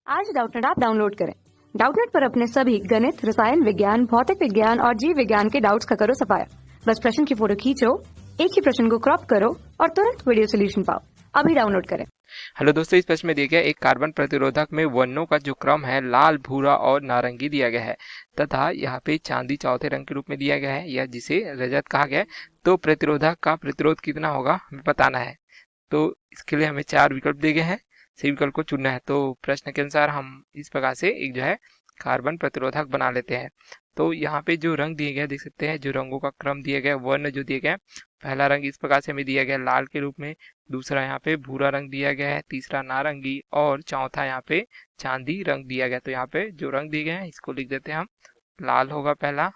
आज Doubtnut app download करें। Doubtnut पर अपने सभी गणित, रसायन विज्ञान, भौतिक विज्ञान और जीव विज्ञान के डाउट्स का करो सफाया। बस प्रश्न की फोटो खींचो, एक ही प्रश्न को क्रॉप करो और तुरंत वीडियो सोल्यूशन पाओ। अभी डाउनलोड करें। हेलो दोस्तों, इस प्रश्न में दिया गया एक कार्बन प्रतिरोधक में वर्णों का जो क्रम है लाल, भूरा और नारंगी दिया गया है तथा यहाँ पे चांदी चौथे रंग के रूप में दिया गया है या जिसे रजत कहा गया है। तो प्रतिरोधक का प्रतिरोध कितना होगा हमें बताना है। तो इसके लिए हमें 4 विकल्प दिए गए हैं, सही विकल्प को चुनना है। तो प्रश्न के अनुसार हम इस प्रकार से एक जो है कार्बन प्रतिरोधक बना लेते हैं। तो यहाँ पे जो रंग दिए गए देख सकते हैं, जो रंगों का क्रम दिया गया, वर्ण जो दिया गया, पहला रंग इस प्रकार से हमें दिया गया लाल के रूप में, दूसरा यहाँ पे भूरा रंग दिया गया है, तीसरा नारंगी और चौथा यहाँ पे चांदी रंग दिया गया। तो यहाँ पे जो रंग दिए गए हैं इसको लिख देते हैं हम। लाल होगा पहला,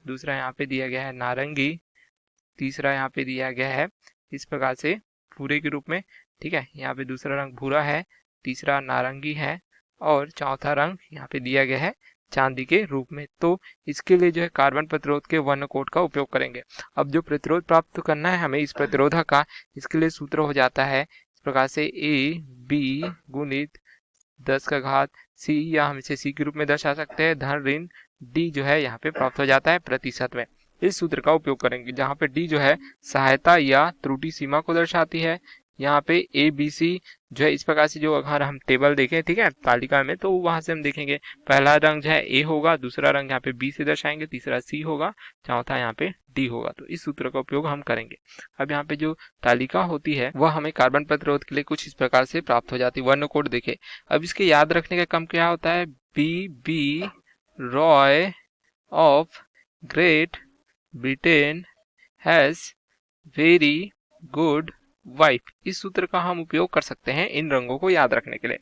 दूसरा यहाँ पे दिया गया है नारंगी, तीसरा यहाँ पे दिया गया है इस प्रकार से भूरे के रूप में, ठीक है। यहाँ पे दूसरा रंग भूरा है, तीसरा नारंगी है और चौथा रंग यहाँ पे दिया गया है चांदी के रूप में। तो इसके लिए जो है कार्बन प्रतिरोध के वर्ण कोड का उपयोग करेंगे। अब जो प्रतिरोध प्राप्त करना है हमें इस प्रतिरोधक का, इसके लिए सूत्र हो जाता है इस प्रकार से ए बी गुणित 10 का घात सी, या हम इसे सी के रूप में दर्शा सकते हैं, धन ऋण डी जो है यहाँ पे प्राप्त हो जाता है प्रतिशत में। इस सूत्र का उपयोग करेंगे जहाँ पे डी जो है सहायता या त्रुटि सीमा को दर्शाती है। यहाँ पे ए बी सी जो है इस प्रकार से, जो अगर हम टेबल देखें, ठीक है, तालिका में, तो वहां से हम देखेंगे पहला रंग जो है ए होगा, दूसरा रंग यहाँ पे बी से दर्शाएंगे, तीसरा सी होगा, चौथा यहाँ पे डी होगा। तो इस सूत्र का उपयोग हम करेंगे। अब यहाँ पे जो तालिका होती है वह हमें कार्बन प्रतिरोध के लिए कुछ इस प्रकार से प्राप्त हो जाती है। वर्ण कोड देखे, अब इसके याद रखने का क्रम क्या होता है, B B Roy of Great Britain has very good wife. इस सूत्र का हम उपयोग कर सकते हैं इन रंगों को याद रखने के लिए।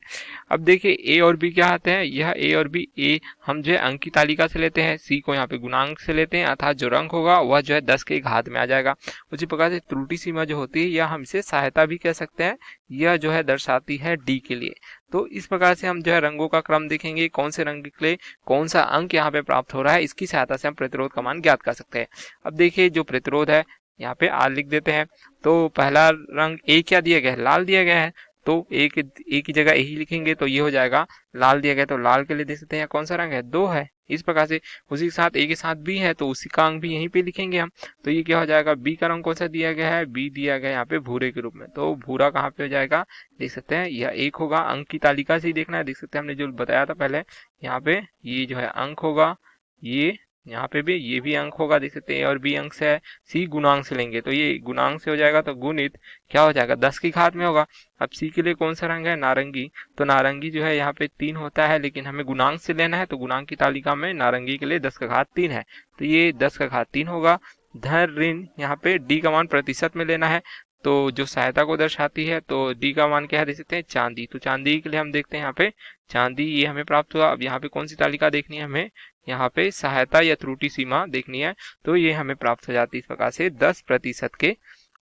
अब देखिए ए और बी क्या आते हैं, यह ए और बी, ए हम जो है अंक की तालिका से लेते हैं, सी को यहाँ पे गुणांक से लेते हैं, अर्थात जो रंग होगा वह जो है 10 के घात में आ जाएगा। उसी प्रकार से त्रुटि सीमा जो होती है या हम इसे सहायता भी कह सकते हैं, यह जो है दर्शाती है डी के लिए। तो इस प्रकार से हम जो है रंगों का क्रम देखेंगे, कौन से रंग के लिए कौन सा अंक यहाँ पे प्राप्त हो रहा है, इसकी सहायता से हम प्रतिरोध का मान ज्ञात कर सकते हैं। अब देखिए जो प्रतिरोध है यहाँ पे आर लिख देते हैं। तो पहला रंग ए क्या दिया गया है, लाल दिया गया है, तो ए की जगह ए ही लिखेंगे तो ये हो जाएगा लाल दिया गया, तो लाल के लिए देख सकते हैं कौन सा रंग है, 2 है। इस प्रकार से उसी के साथ ए के साथ बी है तो उसी का अंक भी यहीं पे लिखेंगे हम। तो ये क्या हो जाएगा, बी का रंग कौन सा दिया गया है, बी दिया गया यहाँ पे भूरे के रूप में, तो भूरा कहाँ पे हो जाएगा, देख सकते हैं यह 1 होगा। अंक की तालिका से ही देखना है, देख सकते हैं हमने जो बताया था पहले, यहाँ पे ये जो है अंक होगा, ये यहाँ पे भी ये भी अंक होगा, देख सकते हैं ए और बी अंक से है, सी गुणांक से लेंगे तो ये गुणांक से हो जाएगा, तो गुणित क्या हो जाएगा 10 की घात में होगा। अब सी के लिए कौन सा रंग है, नारंगी, तो नारंगी जो है यहाँ पे 3 होता है, लेकिन हमें गुणांक से लेना है तो गुणांक की तालिका में नारंगी के लिए 10 का घात 3 है, तो ये 10 का घात 3 होगा। धन ऋण यहाँ पे डी का मान प्रतिशत में लेना है, तो जो सहायता को दर्शाती है, तो डी का मान क्या है देख सकते हैं चांदी, तो चांदी के लिए हम देखते हैं यहाँ पे चांदी, ये हमें प्राप्त हुआ। अब यहाँ पे कौन सी तालिका देखनी है हमें, यहाँ पे सहायता या त्रुटि सीमा देखनी है, तो ये हमें प्राप्त हो जाती है इस प्रकार से 10% के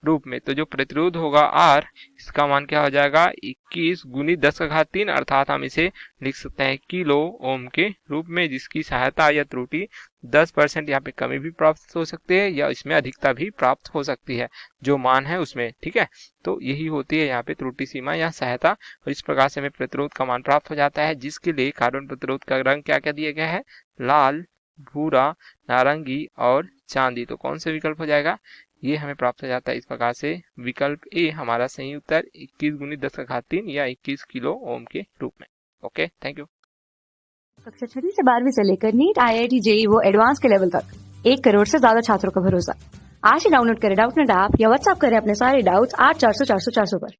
रूप में। तो जो प्रतिरोध होगा आर, इसका मान क्या हो जाएगा 21 गुणित 10 का घात 3, अर्थात हम इसे लिख सकते हैं किलो ओम के रूप में, जिसकी सहायता या त्रुटि 10% यहाँ पे कमी भी प्राप्त हो सकती है या इसमें अधिकता भी प्राप्त हो सकती है, जो मान है उसमें, ठीक है। तो यही होती है यहाँ पे त्रुटि सीमा या सहायता, और इस प्रकार से हमें प्रतिरोध का मान प्राप्त हो जाता है, जिसके लिए कार्बन प्रतिरोध का रंग क्या क्या दिया गया है, लाल, भूरा, नारंगी और चांदी। तो कौन सा विकल्प हो जाएगा, ये हमें प्राप्त हो जाता है इस प्रकार से। विकल्प ए हमारा सही उत्तर 21 गुणित 10 का घात 3 या 21 किलो ओम के रूप में। Okay, thank you. कक्षा 6 से 12वीं से लेकर नीट, IIT, JEE वो एडवांस के लेवल तक 1 करोड़ से ज्यादा छात्रों का भरोसा। आज ही डाउनलोड करें डाउटनेट ऐप या व्हाट्सएप करें अपने सारे डाउट्स 8400 400 400 पर।